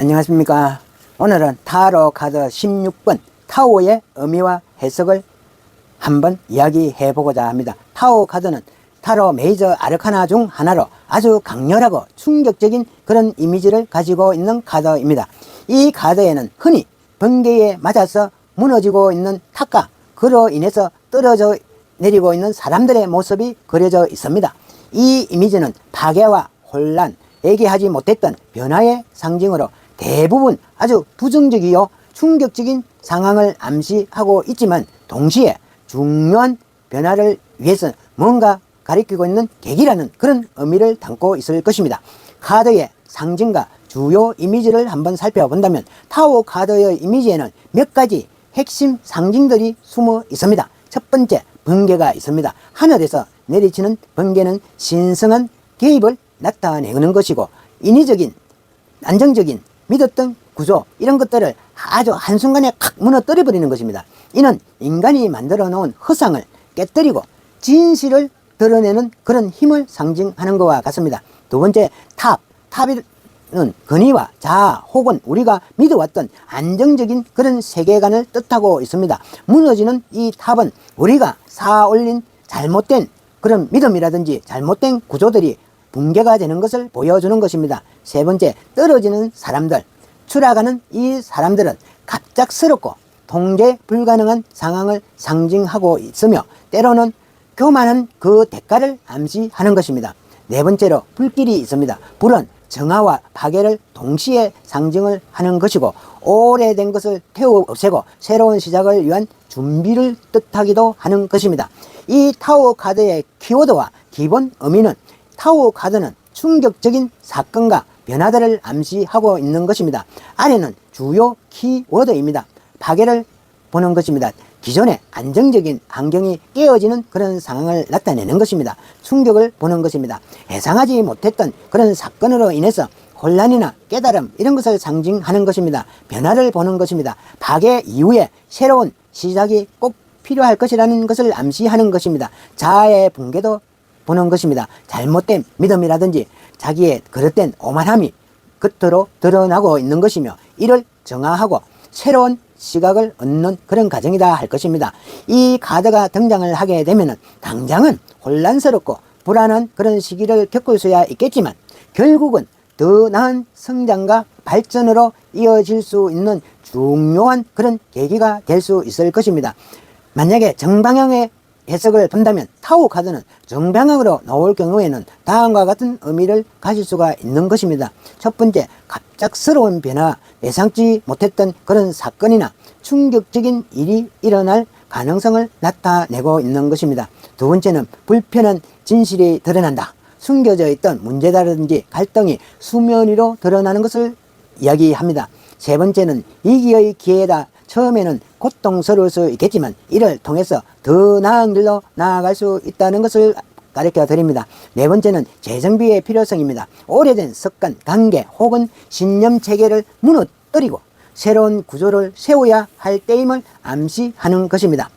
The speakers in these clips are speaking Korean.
안녕하십니까. 오늘은 타로 카드 16번 타오의 의미와 해석을 한번 이야기해 보고자 합니다. 타오 카드는 타로 메이저 아르카나 중 하나로 아주 강렬하고 충격적인 그런 이미지를 가지고 있는 카드입니다. 이 카드에는 흔히 번개에 맞아서 무너지고 있는 탑과 그로 인해서 떨어져 내리고 있는 사람들의 모습이 그려져 있습니다. 이 이미지는 파괴와 혼란, 얘기하지 못했던 변화의 상징으로 대부분 아주 부정적이요 충격적인 상황을 암시하고 있지만 동시에 중요한 변화를 위해서 뭔가 가리키고 있는 계기라는 그런 의미를 담고 있을 것입니다. 카드의 상징과 주요 이미지를 한번 살펴본다면 타오 카드의 이미지에는 몇 가지 핵심 상징들이 숨어 있습니다. 첫 번째, 번개가 있습니다. 하늘에서 내리치는 번개는 신성한 개입을 나타내는 것이고 인위적인, 안정적인 믿었던 구조 이런 것들을 아주 한순간에 칵 무너뜨려 버리는 것입니다. 이는 인간이 만들어 놓은 허상을 깨뜨리고 진실을 드러내는 그런 힘을 상징하는 것과 같습니다. 두 번째, 탑은 권위와 자아 혹은 우리가 믿어왔던 안정적인 그런 세계관을 뜻하고 있습니다. 무너지는 이 탑은 우리가 쌓아올린 잘못된 그런 믿음이라든지 잘못된 구조들이 붕괴가 되는 것을 보여주는 것입니다. 세 번째, 떨어지는 사람들, 추락하는 이 사람들은 갑작스럽고 통제 불가능한 상황을 상징하고 있으며 때로는 교만한 그 대가를 암시하는 것입니다. 네 번째로, 불길이 있습니다. 불은 정화와 파괴를 동시에 상징을 하는 것이고 오래된 것을 태워 없애고 새로운 시작을 위한 준비를 뜻하기도 하는 것입니다. 이 타오 카드의 키워드와 기본 의미는 타오 카드는 충격적인 사건과 변화들을 암시하고 있는 것입니다. 아래는 주요 키워드입니다. 파괴를 보는 것입니다. 기존의 안정적인 환경이 깨어지는 그런 상황을 나타내는 것입니다. 충격을 보는 것입니다. 예상하지 못했던 그런 사건으로 인해서 혼란이나 깨달음 이런 것을 상징하는 것입니다. 변화를 보는 것입니다. 파괴 이후에 새로운 시작이 꼭 필요할 것이라는 것을 암시하는 것입니다. 자아의 붕괴도 보는 것입니다. 잘못된 믿음이라든지 자기의 그릇된 오만함이 겉으로 드러나고 있는 것이며 이를 정화하고 새로운 시각을 얻는 그런 과정이다 할 것입니다. 이 카드가 등장을 하게 되면 당장은 혼란스럽고 불안한 그런 시기를 겪을 수야 있겠지만 결국은 더 나은 성장과 발전으로 이어질 수 있는 중요한 그런 계기가 될 수 있을 것입니다. 만약에 정방향의 해석을 본다면 타오 카드는 정방향으로 나올 경우에는 다음과 같은 의미를 가질 수가 있는 것입니다. 첫 번째, 갑작스러운 변화, 예상치 못했던 그런 사건이나 충격적인 일이 일어날 가능성을 나타내고 있는 것입니다. 두 번째는 불편한 진실이 드러난다. 숨겨져 있던 문제다든지 갈등이 수면 위로 드러나는 것을 이야기합니다. 세 번째는 위기의 기회다. 처음에는 고통스러울 수 있겠지만 이를 통해서 더 나은 길로 나아갈 수 있다는 것을 가르쳐 드립니다. 네 번째는 재정비의 필요성입니다. 오래된 습관, 관계 혹은 신념 체계를 무너뜨리고 새로운 구조를 세워야 할 때임을 암시하는 것입니다.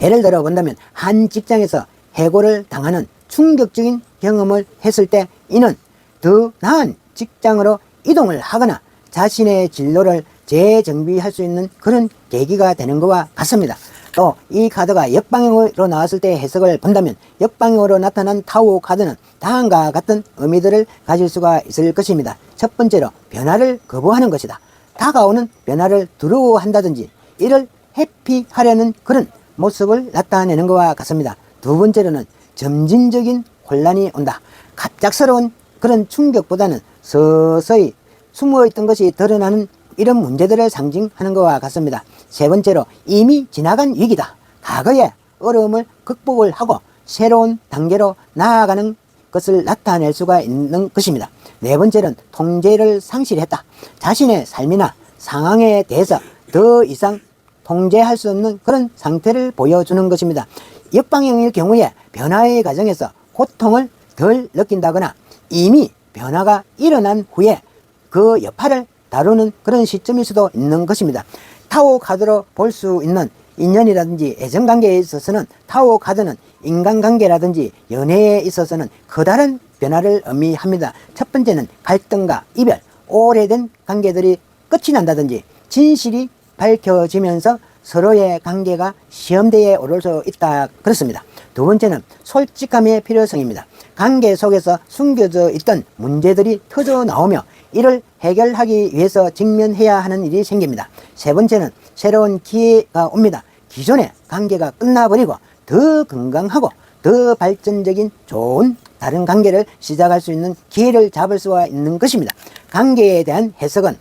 예를 들어 본다면 한 직장에서 해고를 당하는 충격적인 경험을 했을 때 이는 더 나은 직장으로 이동을 하거나 자신의 진로를 재정비할 수 있는 그런 계기가 되는 것과 같습니다. 또 이 카드가 역방향으로 나왔을 때 해석을 본다면 역방향으로 나타난 타오 카드는 다음과 같은 의미들을 가질 수가 있을 것입니다. 첫 번째로, 변화를 거부하는 것이다. 다가오는 변화를 두려워한다든지 이를 회피하려는 그런 모습을 나타내는 것과 같습니다. 두 번째로는 점진적인 혼란이 온다. 갑작스러운 그런 충격보다는 서서히 숨어있던 것이 드러나는 이런 문제들을 상징하는 것과 같습니다. 세 번째로, 이미 지나간 위기다. 과거의 어려움을 극복을 하고 새로운 단계로 나아가는 것을 나타낼 수가 있는 것입니다. 네 번째는 통제를 상실했다. 자신의 삶이나 상황에 대해서 더 이상 통제할 수 없는 그런 상태를 보여주는 것입니다. 역방향일 경우에 변화의 과정에서 고통을 덜 느낀다거나 이미 변화가 일어난 후에 그 여파를 다루는 그런 시점일 수도 있는 것입니다. 타오 카드로 볼 수 있는 인연이라든지 애정관계에 있어서는 타오 카드는 인간관계라든지 연애에 있어서는 커다란 변화를 의미합니다. 첫 번째는 갈등과 이별, 오래된 관계들이 끝이 난다든지 진실이 밝혀지면서 서로의 관계가 시험대에 오를 수 있다 그렇습니다. 두 번째는 솔직함의 필요성입니다. 관계 속에서 숨겨져 있던 문제들이 터져 나오며 이를 해결하기 위해서 직면해야 하는 일이 생깁니다. 세 번째는 새로운 기회가 옵니다. 기존의 관계가 끝나버리고 더 건강하고 더 발전적인 좋은 다른 관계를 시작할 수 있는 기회를 잡을 수가 있는 것입니다. 관계에 대한 해석은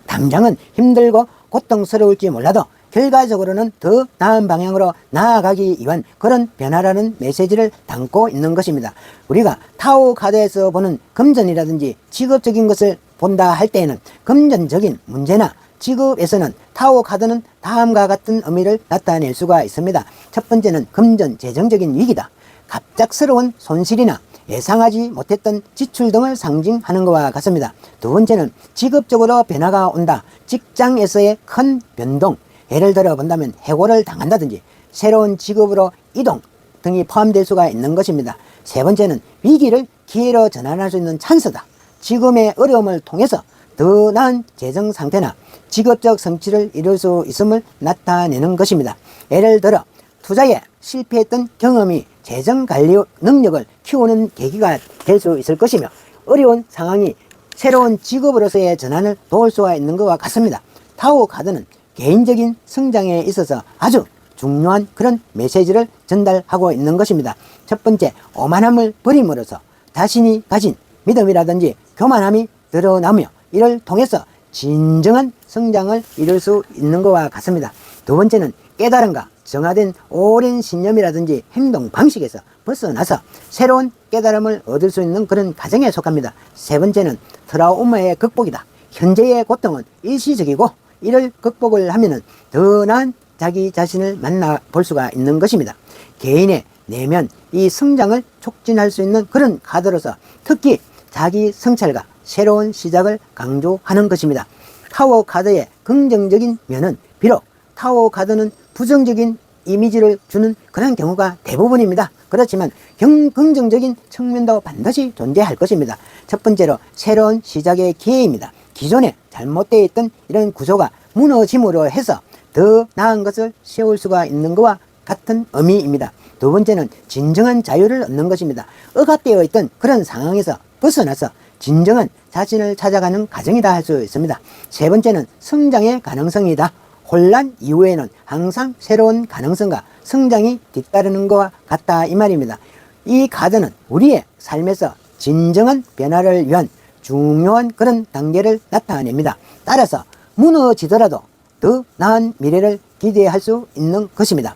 당장은 힘들고 고통스러울지 몰라도 결과적으로는 더 나은 방향으로 나아가기 위한 그런 변화라는 메시지를 담고 있는 것입니다. 우리가 타오 카드에서 보는 금전이라든지 직업적인 것을 본다 할 때에는 금전적인 문제나 직업에서는 타오 카드는 다음과 같은 의미를 나타낼 수가 있습니다. 첫 번째는 금전 재정적인 위기다. 갑작스러운 손실이나 예상하지 못했던 지출 등을 상징하는 것과 같습니다. 두 번째는 직업적으로 변화가 온다. 직장에서의 큰 변동, 예를 들어 본다면 해고를 당한다든지 새로운 직업으로 이동 등이 포함될 수가 있는 것입니다. 세 번째는 위기를 기회로 전환할 수 있는 찬스다. 지금의 어려움을 통해서 더 나은 재정 상태나 직업적 성취를 이룰 수 있음을 나타내는 것입니다. 예를 들어 투자에 실패했던 경험이 재정 관리 능력을 키우는 계기가 될 수 있을 것이며 어려운 상황이 새로운 직업으로서의 전환을 도울 수가 있는 것과 같습니다. 타오 카드는 개인적인 성장에 있어서 아주 중요한 그런 메시지를 전달하고 있는 것입니다. 첫 번째, 오만함을 버림으로써 자신이 가진 믿음이라든지 교만함이 드러나며 이를 통해서 진정한 성장을 이룰 수 있는 것과 같습니다. 두 번째는 깨달음과 정화된 오랜 신념이라든지 행동 방식에서 벗어나서 새로운 깨달음을 얻을 수 있는 그런 과정에 속합니다. 세 번째는 트라우마의 극복이다. 현재의 고통은 일시적이고 이를 극복을 하면은 더 나은 자기 자신을 만나볼 수가 있는 것입니다. 개인의 내면 이 성장을 촉진할 수 있는 그런 카드로서 특히 자기 성찰과 새로운 시작을 강조하는 것입니다. 타워 카드의 긍정적인 면은 비록 타워 카드는 부정적인 이미지를 주는 그런 경우가 대부분입니다. 그렇지만 긍정적인 측면도 반드시 존재할 것입니다. 첫 번째로 새로운 시작의 기회입니다. 기존에 잘못되어 있던 이런 구조가 무너짐으로 해서 더 나은 것을 세울 수가 있는 것과 같은 의미입니다. 두 번째는 진정한 자유를 얻는 것입니다. 억압되어 있던 그런 상황에서 벗어나서 진정한 자신을 찾아가는 과정이다 할 수 있습니다. 세 번째는 성장의 가능성이다. 혼란 이후에는 항상 새로운 가능성과 성장이 뒤따르는 것과 같다 이 말입니다. 이 카드는 우리의 삶에서 진정한 변화를 위한 중요한 그런 단계를 나타냅니다. 따라서 무너지더라도 더 나은 미래를 기대할 수 있는 것입니다.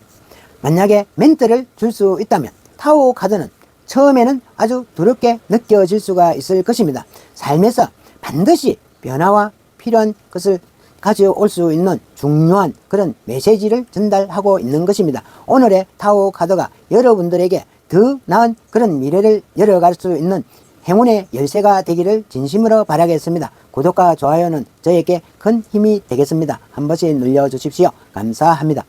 만약에 멘트를 줄 수 있다면 타오 카드는 처음에는 아주 두렵게 느껴질 수가 있을 것입니다. 삶에서 반드시 변화와 필요한 것을 가져올 수 있는 중요한 그런 메시지를 전달하고 있는 것입니다. 오늘의 타오 카드가 여러분들에게 더 나은 그런 미래를 열어갈 수 있는 행운의 열쇠가 되기를 진심으로 바라겠습니다. 구독과 좋아요는 저에게 큰 힘이 되겠습니다. 한 번씩 눌러주십시오. 감사합니다.